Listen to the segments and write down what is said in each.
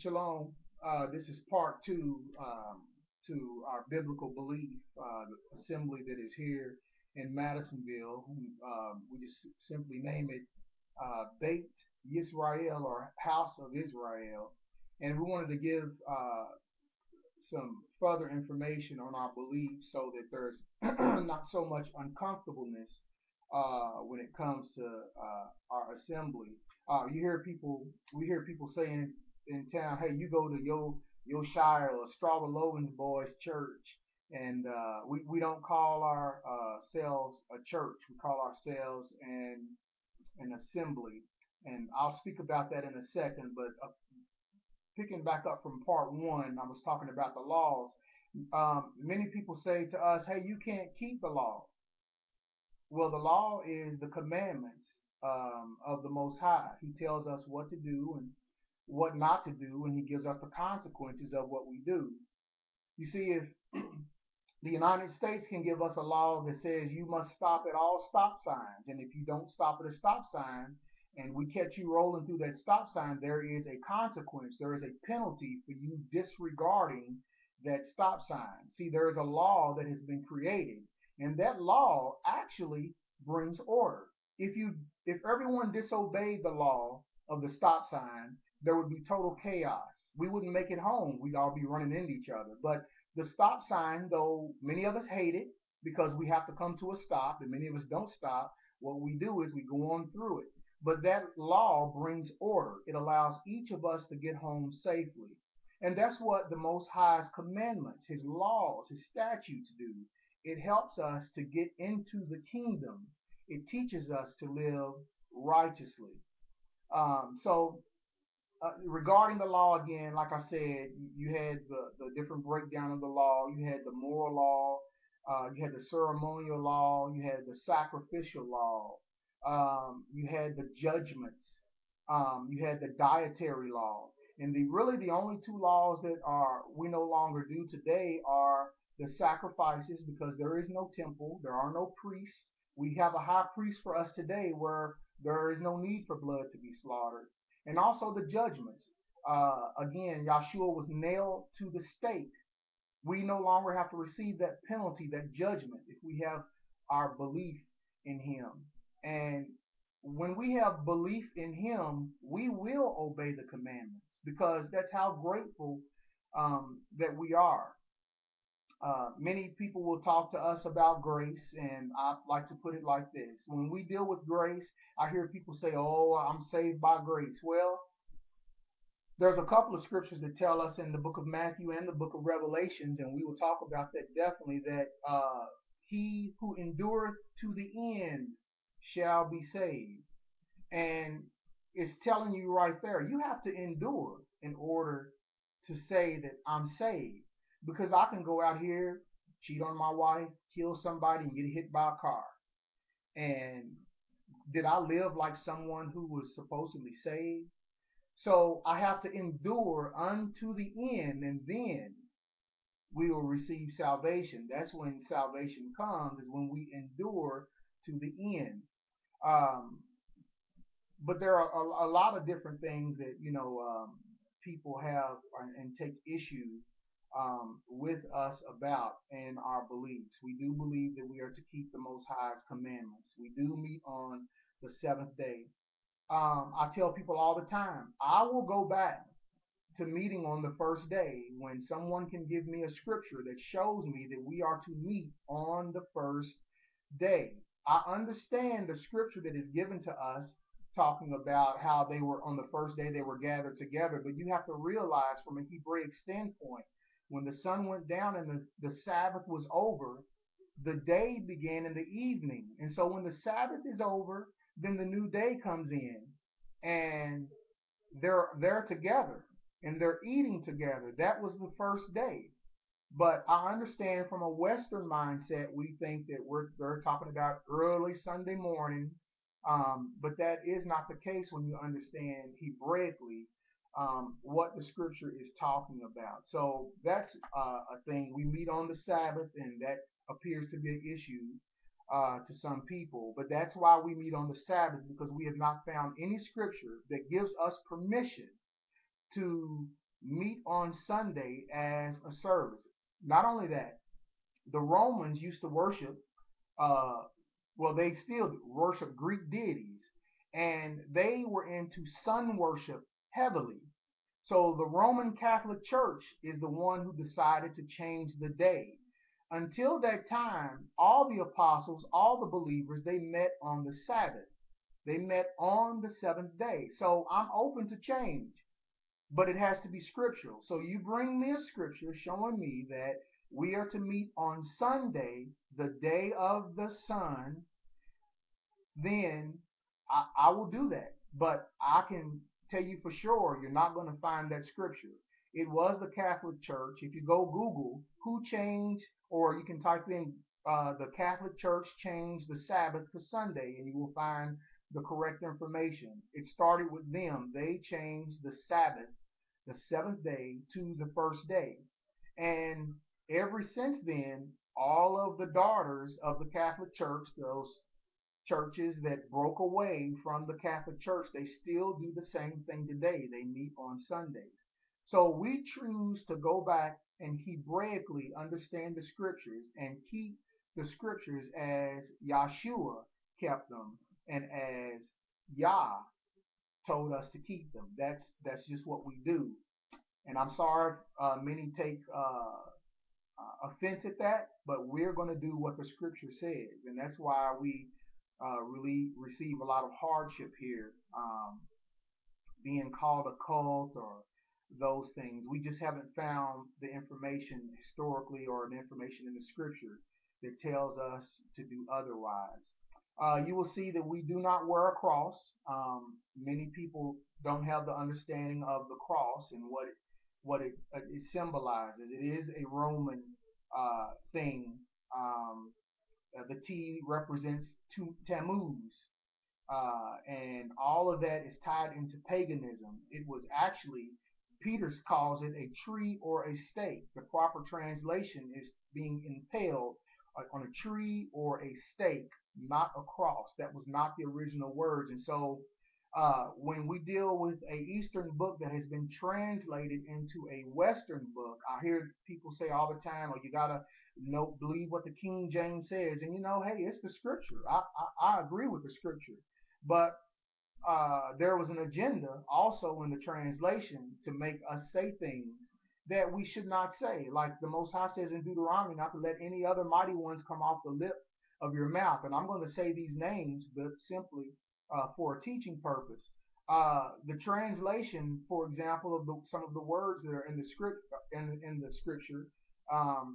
Shalom. This is part two to our biblical belief, the assembly that is here in Madisonville. We just simply name it Beit Yisrael or House of Israel. And we wanted to give some further information on our beliefs so that there's not so much uncomfortableness when it comes to our assembly. We hear people saying in town, "Hey, you go to your Shire or Strauber Logan's Boys Church," and we don't call ourselves a church. We call ourselves an assembly, and I'll speak about that in a second. But picking back up from part one, I was talking about the laws. Many people say to us, "Hey, you can't keep the law." Well, the law is the commandments of the Most High. He tells us what to do and what not to do, and He gives us the consequences of what we do. You see, if the United States can give us a law that says you must stop at all stop signs, and if you don't stop at a stop sign, and we catch you rolling through that stop sign, there is a consequence. There is a penalty for you disregarding that stop sign. See, there is a law that has been created, and that law actually brings order. If you if everyone disobeyed the law of the stop sign, there would be total chaos. We wouldn't make it home. We'd all be running into each other. But the stop sign, though many of us hate it because we have to come to a stop, and many of us don't stop, what we do is we go on through it. But that law brings order. It allows each of us to get home safely. And that's what the Most High's commandments, His laws, His statutes do. It helps us to get into the kingdom. It teaches us to live righteously. So regarding the law again, like I said, you had the different breakdown of the law. You had the moral law, you had the ceremonial law, you had the sacrificial law, you had the judgments, you had the dietary law, and the only two laws that are we no longer do today are the sacrifices because there is no temple, there are no priests. We have a high priest for us today where there is no need for blood to be slaughtered, and also the judgments. Again, Yahshua was nailed to the stake. We no longer have to receive that penalty, that judgment, if we have our belief in Him. And when we have belief in Him, we will obey the commandments because that's how grateful that we are. Many people will talk to us about grace, and I like to put it like this. When we deal with grace, I hear people say, "Oh, I'm saved by grace." Well, there's a couple of scriptures that tell us in the book of Matthew and the book of Revelations, and we will talk about that definitely, that he who endureth to the end shall be saved. And it's telling you right there, you have to endure in order to say that I'm saved. Because I can go out here, cheat on my wife, kill somebody, and get hit by a car. And did I live like someone who was supposedly saved? So I have to endure unto the end, and then we will receive salvation. That's when salvation comes, is when we endure to the end. Um, but there are a lot of different things that people have and take issue with us about in our beliefs. We do believe that we are to keep the Most High's commandments. We do meet on the seventh day. I tell people all the time, I will go back to meeting on the first day when someone can give me a scripture that shows me that we are to meet on the first day. I understand the scripture that is given to us talking about how they were on the first day they were gathered together, but you have to realize from a Hebraic standpoint, when the sun went down and the Sabbath was over, the day began in the evening. And so when the Sabbath is over, then the new day comes in and they're together and they're eating together. That was the first day. But I understand from a Western mindset, we think that they're talking about early Sunday morning, but that is not the case when you understand Hebraically what the scripture is talking about. So that's a thing. We meet on the Sabbath, and that appears to be an issue to some people. But that's why we meet on the Sabbath, because we have not found any scripture that gives us permission to meet on Sunday as a service. Not only that, the Romans used to worship, uh, well, they still worship Greek deities, and they were into sun worship heavily. So the Roman Catholic Church is the one who decided to change the day. Until that time, all the apostles, all the believers, they met on the Sabbath. They met on the seventh day. So I'm open to change, but it has to be scriptural. So you bring me a scripture showing me that we are to meet on Sunday, the day of the sun, then I will do that. But I can tell you for sure, you're not going to find that scripture. It was the Catholic Church. If you go Google who changed, or you can type in the Catholic Church changed the Sabbath to Sunday, and you will find the correct information. It started with them. They changed the Sabbath, the seventh day, to the first day. And ever since then, all of the daughters of the Catholic Church, those churches that broke away from the Catholic Church, they still do the same thing today. They meet on Sundays. So we choose to go back and Hebraically understand the scriptures and keep the scriptures as Yahshua kept them and as Yah told us to keep them. That's just what we do. And I'm sorry many take offense at that, but we're going to do what the scripture says, and that's why we really receive a lot of hardship here, being called a cult or those things. We just haven't found the information historically or the information in the scripture that tells us to do otherwise. You will see that we do not wear a cross. Many people don't have the understanding of the cross and it symbolizes. It is a Roman thing. The T represents Tammuz, and all of that is tied into paganism. It was actually, Peter calls it a tree or a stake. The proper translation is being impaled on a tree or a stake, not a cross. That was not the original words. And so when we deal with a Eastern book that has been translated into a Western book, I hear people say all the time, "Oh, you gotta believe what the King James says." And hey, it's the scripture. I agree with the scripture, but there was an agenda also in the translation to make us say things that we should not say. Like the Most High says in Deuteronomy, not to let any other mighty ones come off the lip of your mouth. And I'm going to say these names, but simply for a teaching purpose. The translation, for example, of some of the words that are in the script in the scripture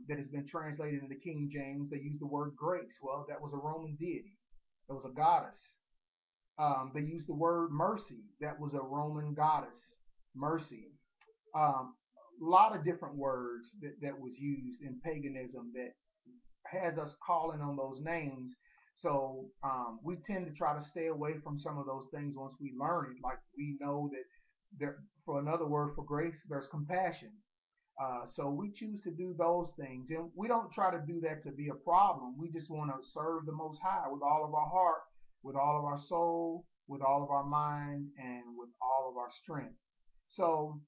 that has been translated into King James, they use the word grace. Well, that was a Roman deity. It was a goddess. They used the word mercy. That was a Roman goddess, mercy. A lot of different words that was used in paganism that has us calling on those names. So we tend to try to stay away from some of those things once we learn it. Like we know that there, for another word for grace, there's compassion. So we choose to do those things, and we don't try to do that to be a problem. We just want to serve the Most High with all of our heart, with all of our soul, with all of our mind, and with all of our strength. So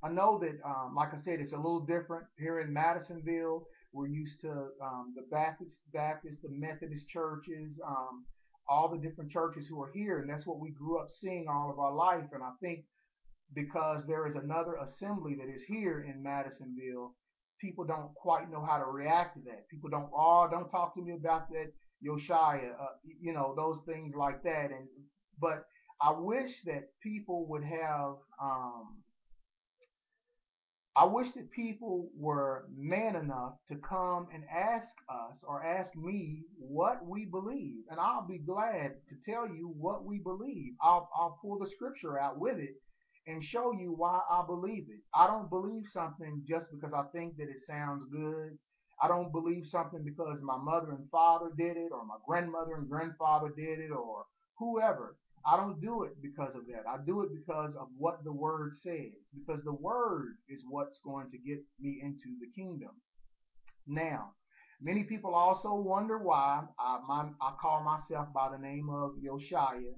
I know that, like I said, it's a little different here in Madisonville. We're used to the Baptist, the Methodist churches, all the different churches who are here, and that's what we grew up seeing all of our life. And I think because there is another assembly that is here in Madisonville, people don't quite know how to react to that. People don't talk to me about that Yoshaya, those things like that. But I wish that people would have I wish that people were man enough to come and ask us or ask me what we believe. And I'll be glad to tell you what we believe. I'll pull the scripture out with it and show you why I believe it. I don't believe something just because I think that it sounds good. I don't believe something because my mother and father did it, or my grandmother and grandfather did it, or whoever. I don't do it because of that. I do it because of what the word says, because the word is what's going to get me into the kingdom. Now, many people also wonder why I call myself by the name of Yoshaya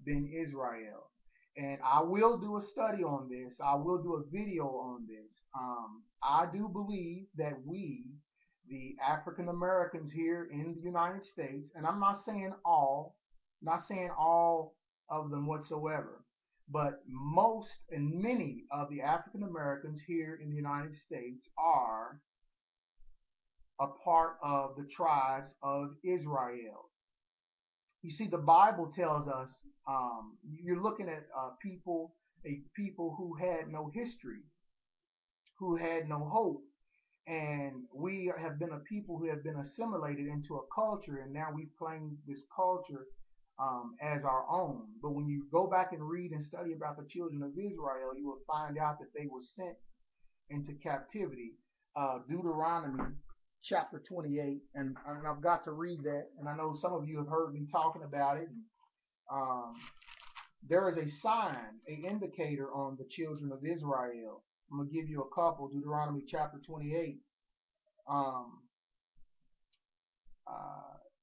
ben Israel. And I will do a study on this. I will do a video on this. I do believe that we, the African Americans here in the United States, and I'm not saying all of them whatsoever, but most and many of the African Americans here in the United States are a part of the tribes of Israel. You see, the Bible tells us you're looking at a people who had no history, who had no hope, and we have been a people who have been assimilated into a culture, and now we've claimed this culture as our own. But when you go back and read and study about the children of Israel, you will find out that they were sent into captivity. Deuteronomy chapter 28, and I've got to read that, and I know some of you have heard me talking about it. Um, there is a sign, a indicator on the children of Israel. I'm going to give you a couple. Deuteronomy chapter 28. Um,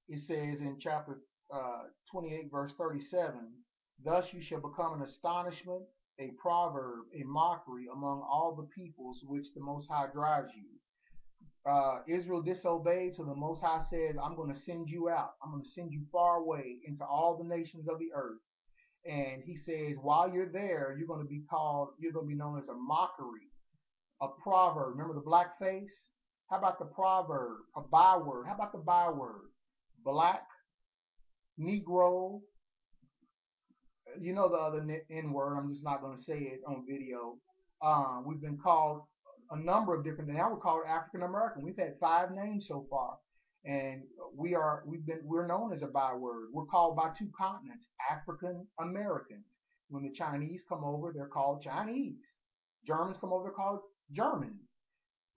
it says in chapter 28, verse 37, thus you shall become an astonishment, a proverb, a mockery among all the peoples which the Most High drives you. Israel disobeyed, so the Most High said, I'm going to send you out. I'm going to send you far away into all the nations of the earth. And he says, while you're there, you're going to be known as a mockery, a proverb. Remember the black face? How about the proverb? A byword. How about the byword? Black, Negro. You know the other N word. I'm just not going to say it on video. We've been called a number of different. Now we're called African American. We've had 5 names so far, and we're known as a byword. We're called by 2 continents, African Americans. When the Chinese come over, they're called Chinese. Germans come over, they're called German.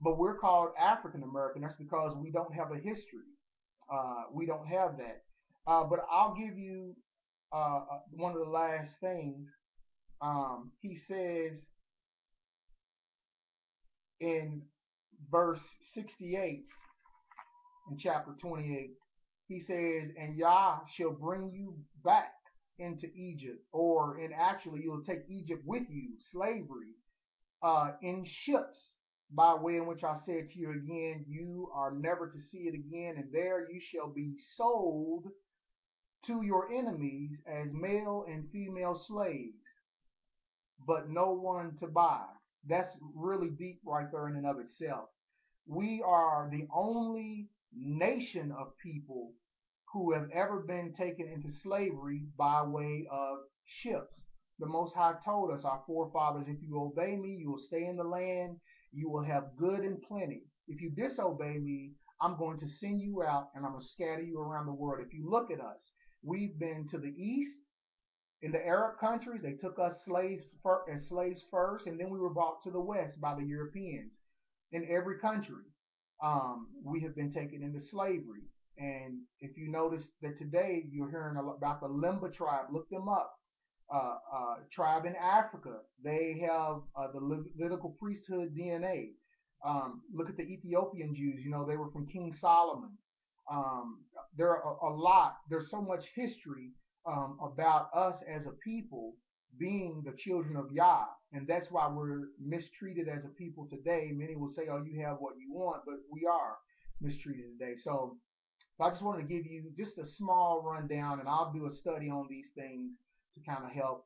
But we're called African American. That's because we don't have a history. We don't have that. But I'll give you one of the last things. He says in verse 68 in chapter 28, he says, and Yah shall bring you back into Egypt, or in actually you'll take Egypt with you, slavery, in ships, by way in which I said to you again, you are never to see it again, and there you shall be sold to your enemies as male and female slaves, but no one to buy. That's really deep right there in and of itself. We are the only nation of people who have ever been taken into slavery by way of ships. The Most High told us, our forefathers, if you obey me, you will stay in the land, you will have good and plenty. If you disobey me, I'm going to send you out and I'm going to scatter you around the world. If you look at us, we've been to the east. In the Arab countries, they took us as slaves first, and then we were brought to the west by the Europeans. In every country, we have been taken into slavery. And if you notice that today you're hearing about the Limba tribe, look them up. Tribe in Africa, they have the Levitical priesthood DNA. Look at the Ethiopian Jews. You know, they were from King Solomon. There are a lot. There's so much history about us as a people being the children of Yah, and that's why we're mistreated as a people today. Many will say, "Oh, you have what you want," but we are mistreated today. So I just wanted to give you just a small rundown, and I'll do a study on these things to kind of help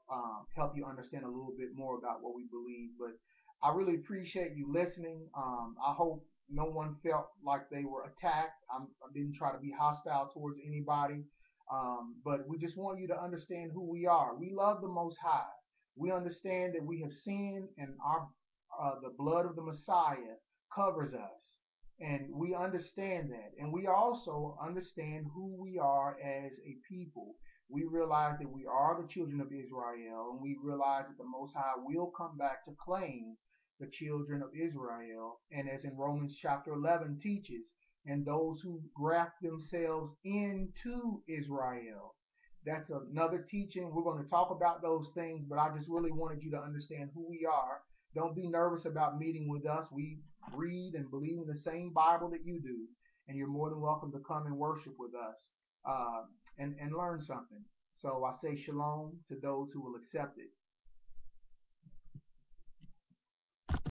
you understand a little bit more about what we believe. But I really appreciate you listening. I hope no one felt like they were attacked. I didn't try to be hostile towards anybody. But we just want you to understand who we are. We love the Most High. We understand that we have sinned, and the blood of the Messiah covers us. And we understand that. And we also understand who we are as a people. We realize that we are the children of Israel, and we realize that the Most High will come back to claim the children of Israel. And as in Romans chapter 11 teaches, and those who graft themselves into Israel. That's another teaching. We're going to talk about those things, but I just really wanted you to understand who we are. Don't be nervous about meeting with us. We read and believe in the same Bible that you do, and you're more than welcome to come and worship with us and learn something. So I say shalom to those who will accept it.